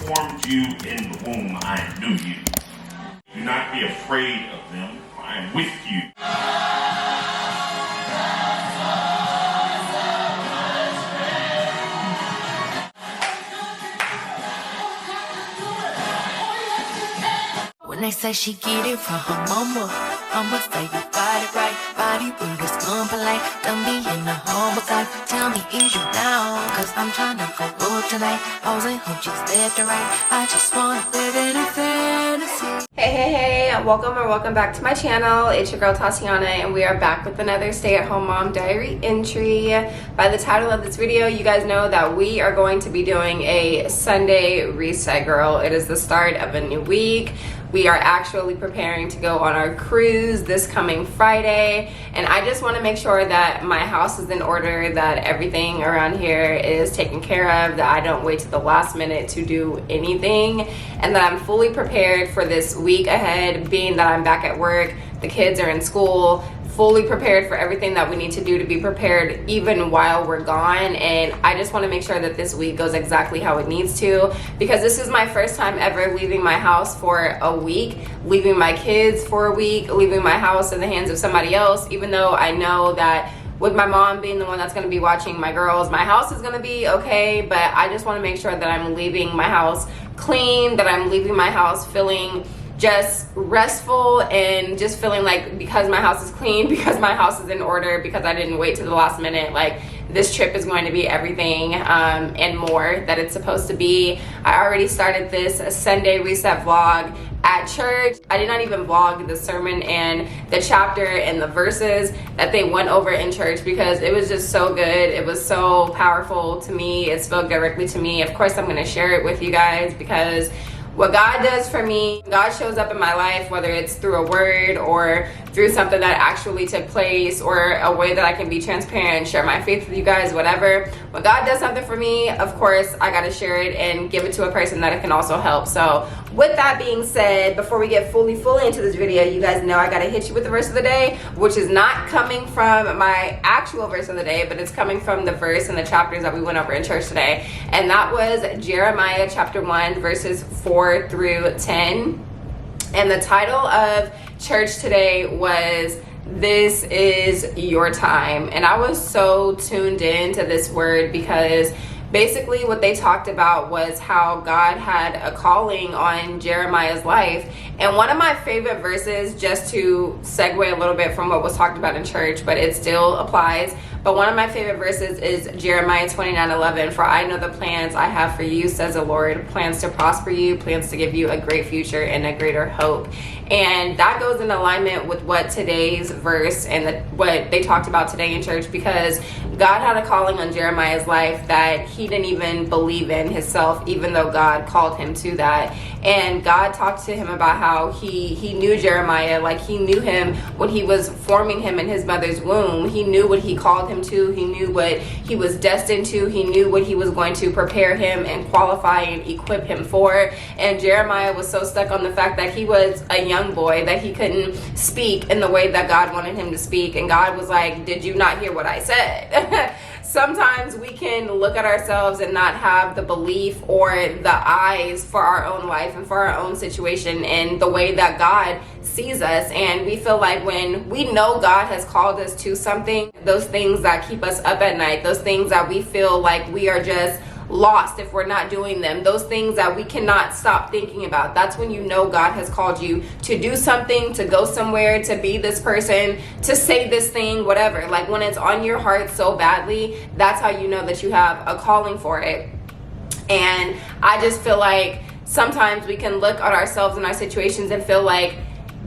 formed you in the womb, I knew you. Do not be afraid of them, for I am with you. When they say she get it from her mama, I'ma say you got it right. Body with a scum polite. Don't be in the humble type. Tell me, is you down? Cause I'm tryna go up tonight. I was in who just left and right. I just wanna live in a fantasy. Hey, welcome back to my channel. It's your girl Tatiana, and we are back with another stay-at-home mom diary entry. By the title of this video, you guys know that we are going to be doing a Sunday reset, girl. It is the start of a new week. We are actually preparing to go on our cruise this coming Friday, and I just want to make sure that my house is in order, that everything around here is taken care of, that I don't wait to the last minute to do anything, and that I'm fully prepared for this week ahead, being that I'm back at work, the kids are in school, fully prepared for everything that we need to do to be prepared even while we're gone. And I just want to make sure that this week goes exactly how it needs to, because this is my first time ever leaving my house for a week, leaving my kids for a week, leaving my house in the hands of somebody else, even though I know that with my mom being the one that's going to be watching my girls, my house is going to be okay. But I just want to make sure that I'm leaving my house clean, that I'm leaving my house feeling just restful, and just feeling like, because my house is clean, because my house is in order, because I didn't wait to the last minute, like this trip is going to be everything and more that it's supposed to be. I already started this Sunday reset vlog at church. I did not even vlog the sermon and the chapter and the verses that they went over in church, because it was just so good. It was so powerful to me. It spoke directly to me. Of course, I'm going to share it with you guys, because what God does for me, God shows up in my life, whether it's through a word or through something that actually took place, or a way that I can be transparent and share my faith with you guys, whatever. When God does something for me, of course, I got to share it and give it to a person that it can also help. So with that being said, before we get fully into this video, you guys know I got to hit you with the verse of the day, which is not coming from my actual verse of the day, but it's coming from the verse and the chapters that we went over in church today. And that was Jeremiah chapter 1, verses 4 through 10. And the title of church today was "This is Your Time." And I was so tuned into this word, because basically what they talked about was how God had a calling on Jeremiah's life. And one of my favorite verses, just to segue a little bit from what was talked about in church, but it still applies, but one of my favorite verses is Jeremiah 29:11. "For I know the plans I have for you, says the Lord, plans to prosper you, plans to give you a great future and a greater hope." And that goes in alignment with what today's verse and what they talked about today in church, because God had a calling on Jeremiah's life that he didn't even believe in himself, even though God called him to that. And God talked to him about how he knew Jeremiah, like he knew him when he was forming him in his mother's womb. He knew what he called him to. He knew what he was destined to. He knew what he was going to prepare him and qualify and equip him for. And Jeremiah was so stuck on the fact that he was a young boy, that he couldn't speak in the way that God wanted him to speak. And God was like, "Did you not hear what I said?" Sometimes we can look at ourselves and not have the belief or the eyes for our own life and for our own situation and the way that God sees us. And we feel like when we know God has called us to something, those things that keep us up at night, those things that we feel like we are just lost if we're not doing them, those things that we cannot stop thinking about, that's when you know God has called you to do something, to go somewhere, to be this person, to say this thing, whatever. Like when it's on your heart so badly, that's how you know that you have a calling for it. And I just feel like sometimes we can look at ourselves and our situations and feel like,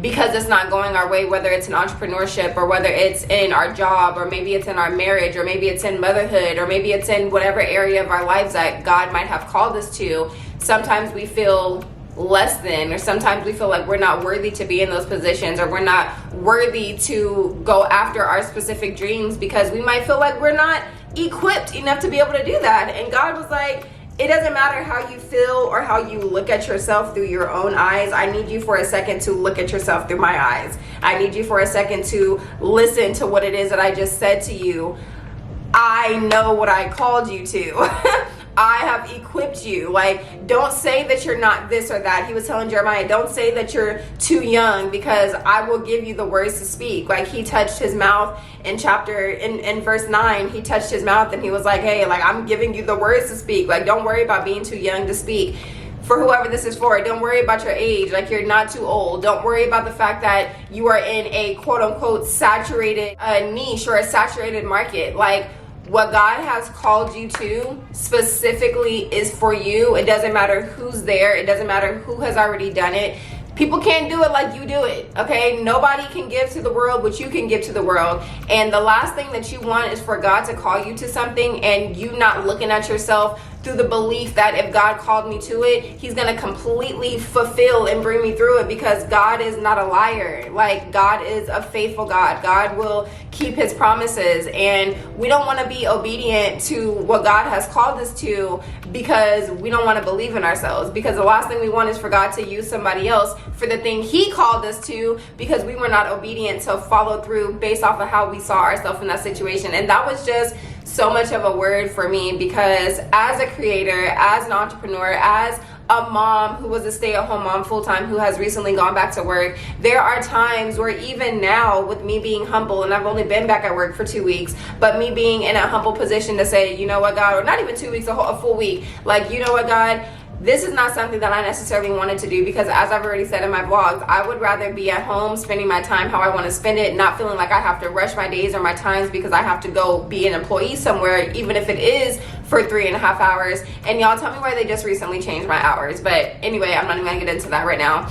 because it's not going our way, whether it's in entrepreneurship or whether it's in our job, or maybe it's in our marriage, or maybe it's in motherhood, or maybe it's in whatever area of our lives that God might have called us to, sometimes we feel less than, or sometimes we feel like we're not worthy to be in those positions, or we're not worthy to go after our specific dreams, because we might feel like we're not equipped enough to be able to do that. And God was like, it doesn't matter how you feel or how you look at yourself through your own eyes. I need you for a second to look at yourself through my eyes. I need you for a second to listen to what it is that I just said to you. I know what I called you to. I have equipped you. Like, don't say that you're not this or that. He was telling Jeremiah, don't say that you're too young, because I will give you the words to speak. Like, he touched his mouth in verse 9. He touched his mouth and he was like, hey, like, I'm giving you the words to speak. Like, don't worry about being too young to speak. For whoever this is for, don't worry about your age. Like, you're not too old. Don't worry about the fact that you are in a quote unquote saturated niche or a saturated market. Like, what God has called you to specifically is for you. It doesn't matter who's there. It doesn't matter who has already done it. People can't do it like you do it, okay? Nobody can give to the world what you can give to the world. And the last thing that you want is for God to call you to something and you not looking at yourself through the belief that if God called me to it, he's going to completely fulfill and bring me through it, because God is not a liar. Like, God is a faithful God. God will keep his promises, and we don't want to be obedient to what God has called us to because we don't want to believe in ourselves, because the last thing we want is for God to use somebody else for the thing he called us to, because we were not obedient to follow through based off of how we saw ourselves in that situation. And that was just so much of a word for me, because as a creator, as an entrepreneur, as a mom who was a stay-at-home mom full-time who has recently gone back to work, there are times where even now, with me being humble, and I've only been back at work for 2 weeks, but me being in a humble position to say, you know what, God, or not even 2 weeks, a full week, like, you know what, God, this is not something that I necessarily wanted to do, because as I've already said in my vlogs, I would rather be at home spending my time how I want to spend it, not feeling like I have to rush my days or my times because I have to go be an employee somewhere, even if it is for 3.5 hours. And y'all tell me why they just recently changed my hours. But anyway, I'm not even gonna get into that right now.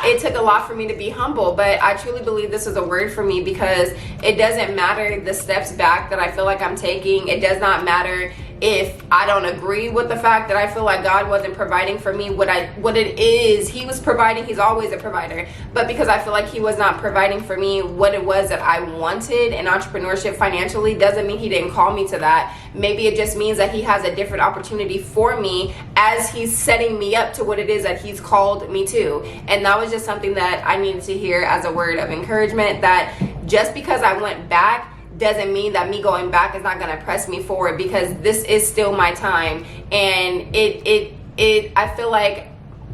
It took a lot for me to be humble, but I truly believe this is a word for me, because it doesn't matter the steps back that I feel like I'm taking. It does not matter if I don't agree with the fact that I feel like God wasn't providing for me what it is. He was providing. He's always a provider. But because I feel like he was not providing for me what it was that I wanted in entrepreneurship financially, doesn't mean he didn't call me to that. Maybe it just means that he has a different opportunity for me as he's setting me up to what it is that he's called me to. And that was just something that I needed to hear as a word of encouragement, that just because I went back doesn't mean that me going back is not going to press me forward, because this is still my time. And I feel like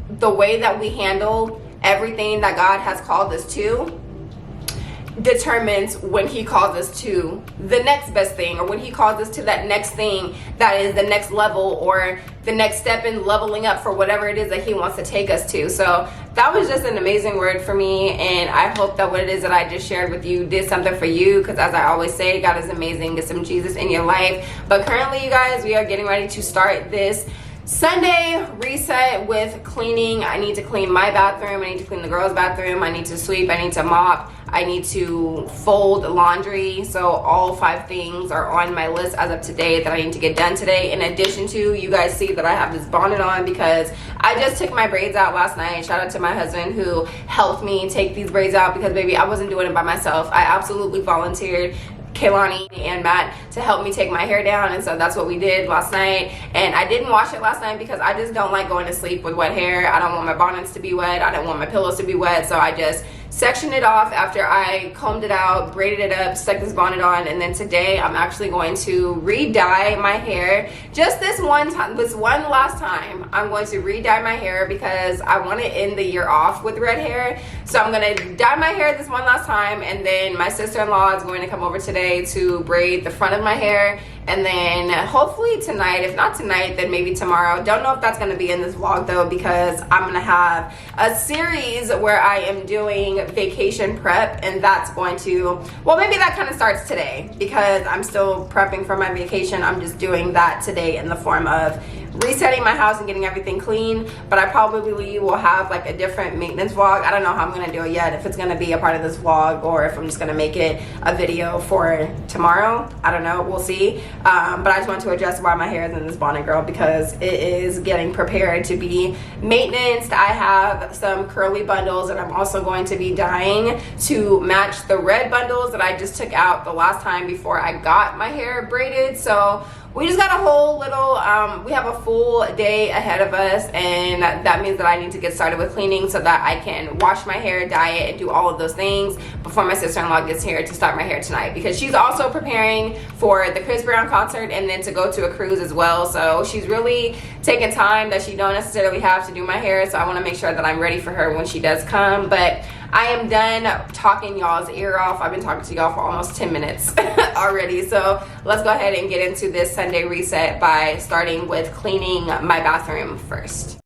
the way that we handle everything that God has called us to determines when he calls us to the next best thing, or when he calls us to that next thing that is the next level, or the next step in leveling up for whatever it is that he wants to take us to. So that was just an amazing word for me, and I hope that what it is that I just shared with you did something for you, because as I always say, God is amazing. Get some Jesus in your life. But currently, you guys, we are getting ready to start this Sunday reset with cleaning. I need to clean my bathroom. I need to clean the girls' bathroom. I need to sweep. I need to mop. I need to fold laundry. So all 5 things are on my list as of today that I need to get done today. In addition to, you guys see that I have this bonnet on because I just took my braids out last night. Shout out to my husband who helped me take these braids out, because baby, I wasn't doing it by myself. I absolutely volunteered Kaylani and Matt to help me take my hair down, and so that's what we did last night. And I didn't wash it last night because I just don't like going to sleep with wet hair. I don't want my bonnets to be wet. I don't want my pillows to be wet, so I just sectioned it off after I combed it out, braided it up, stuck this bonnet on. And then today I'm actually going to re-dye my hair just this one last time. I'm going to re-dye my hair because I want to end the year off with red hair. So I'm going to dye my hair this one last time, and then my sister-in-law is going to come over today to braid the front of my hair. And then hopefully tonight, if not tonight, then maybe tomorrow. Don't know if that's going to be in this vlog though, because I'm going to have a series where I am doing vacation prep, and that's going to, well, maybe that kind of starts today because I'm still prepping for my vacation. I'm just doing that today in the form of resetting my house and getting everything clean. But I probably will have like a different maintenance vlog. I don't know how I'm going to do it yet, if it's going to be a part of this vlog or if I'm just going to make it a video for tomorrow. I don't know, we'll see. But I just want to address why my hair is in this bonnet, girl, because it is getting prepared to be maintenance. I have some curly bundles that I'm also going to be dyeing to match the red bundles that I just took out the last time before I got my hair braided. So we just got a whole little we have a full day ahead of us, and that means that I need to get started with cleaning so that I can wash my hair, dye it, and do all of those things before my sister-in-law gets here to start my hair tonight, because she's also preparing for the Chris Brown concert and then to go to a cruise as well. So she's really taking time that she don't necessarily have to do my hair, so I want to make sure that I'm ready for her when she does come. But I am done talking y'all's ear off. I've been talking to y'all for almost 10 minutes already. So let's go ahead and get into this Sunday reset by starting with cleaning my bathroom first.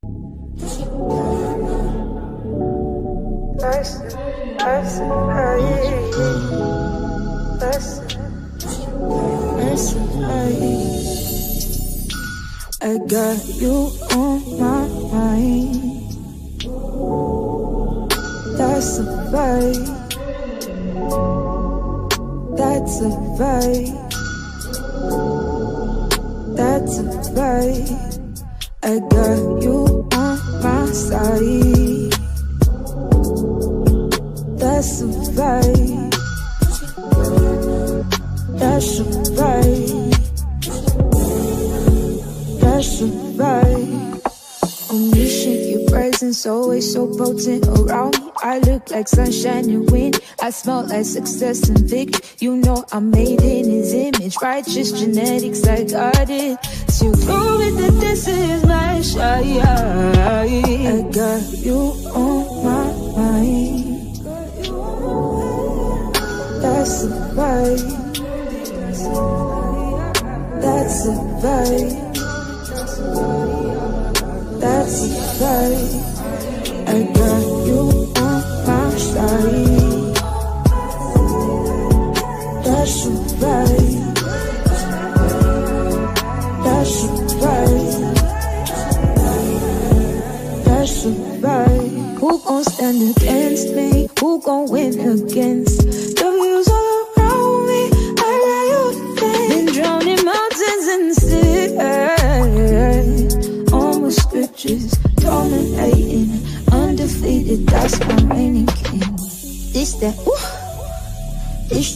I got you on my mind. That's a vibe. That's a vibe. That's a vibe. I got you on my side. That's a vibe. That's a vibe. That's a vibe. On me, shake your presence, always so potent around me. I look like sunshine and wind. I smell like success and victory. You know I'm made in his image. Righteous genetics, I got it. To prove it that this is my shot. I got you on my mind. That's a vibe. That's a vibe. That's a vibe. I got you on my side. That's a vibe. That's a vibe. That's a vibe. Who gon' stand against me? Who gon' win against the views all around me? I got you today. Been drowning mountains in the sea. All my scriptures dominating, undefeated. That's my reigning king. This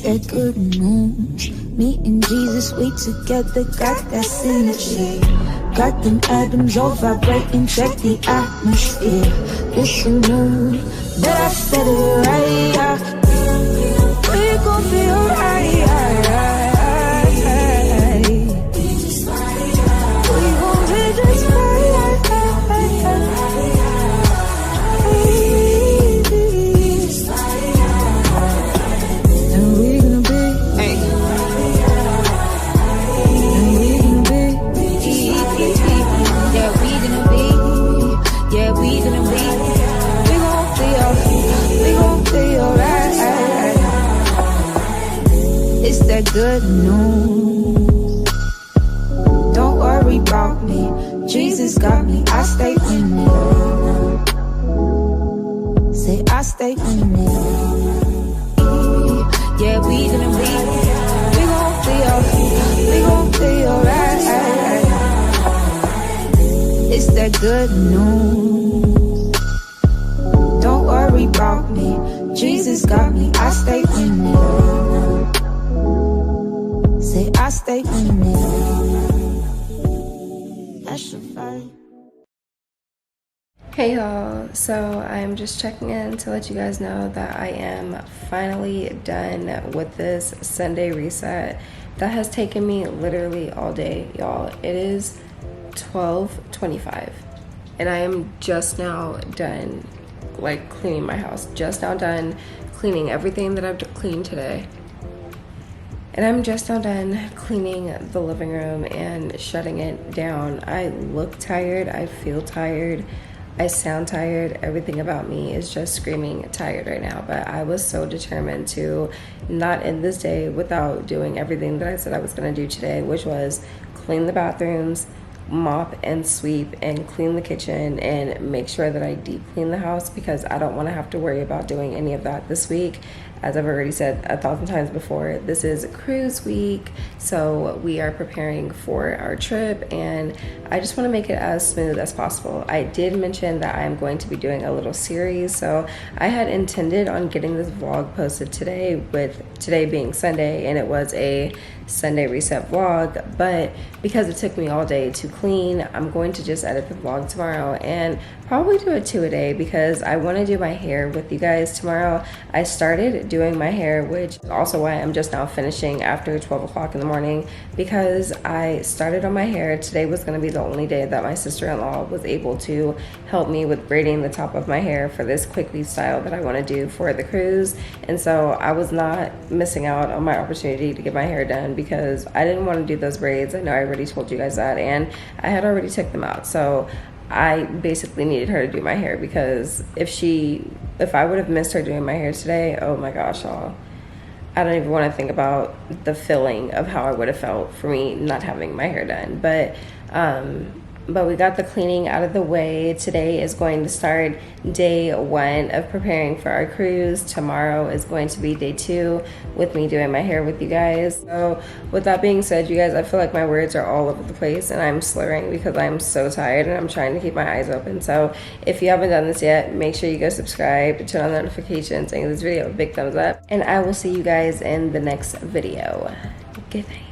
that good news. Me and Jesus, we together, got that synergy. Got them atoms all vibrating, check the atmosphere. This you know that I said it right. We gon' be alright. We gon' be just fine. Good news. Don't worry about me. Jesus got me. I stay winning. Say I stay winning. Yeah, we gon' be alright. It's that good news. Don't worry about me. Jesus got me. I stay winning. Say I stay winning. That's a vibe. Hey y'all, so I'm just checking in to let you guys know that I am finally done with this Sunday reset that has taken me literally all day, y'all. It is 12:25 and I am just now done like cleaning my house, just now done cleaning everything that I've cleaned today. And I'm just now done cleaning the living room and shutting it down. I look tired, I feel tired, I sound tired. Everything about me is just screaming tired right now. But I was so determined to not end this day without doing everything that I said I was gonna do today, which was clean the bathrooms, mop and sweep and clean the kitchen and make sure that I deep clean the house, because I don't want to have to worry about doing any of that this week as I've already said 1,000 times before, this is cruise week, so we are preparing for our trip, and I just want to make it as smooth as possible. I did mention that I'm going to be doing a little series, so I had intended on getting this vlog posted today, with today being Sunday, and it was a Sunday reset vlog, but because it took me all day to clean, I'm going to just edit the vlog tomorrow and probably do it 2 a day because I want to do my hair with you guys tomorrow. I started doing my hair, which is also why I'm just now finishing after 12 o'clock in the morning, because I started on my hair. Today was going to be the only day that my sister-in-law was able to help me with braiding the top of my hair for this quick weave style that I want to do for the cruise, and so I was not missing out on my opportunity to get my hair done because I didn't want to do those braids. I know I already told you guys that, and I had already took them out, so I basically needed her to do my hair, because if I would have missed her doing my hair today, oh my gosh, y'all, I don't even want to think about the feeling of how I would have felt for me not having my hair done. But we got the cleaning out of the way. Today is going to start day 1 of preparing for our cruise. Tomorrow is going to be day 2 with me doing my hair with you guys. So with that being said, you guys, I feel like my words are all over the place and I'm slurring because I'm so tired and I'm trying to keep my eyes open. So if you haven't done this yet, make sure you go subscribe, turn on notifications, and give this video a big thumbs up. And I will see you guys in the next video. Good night.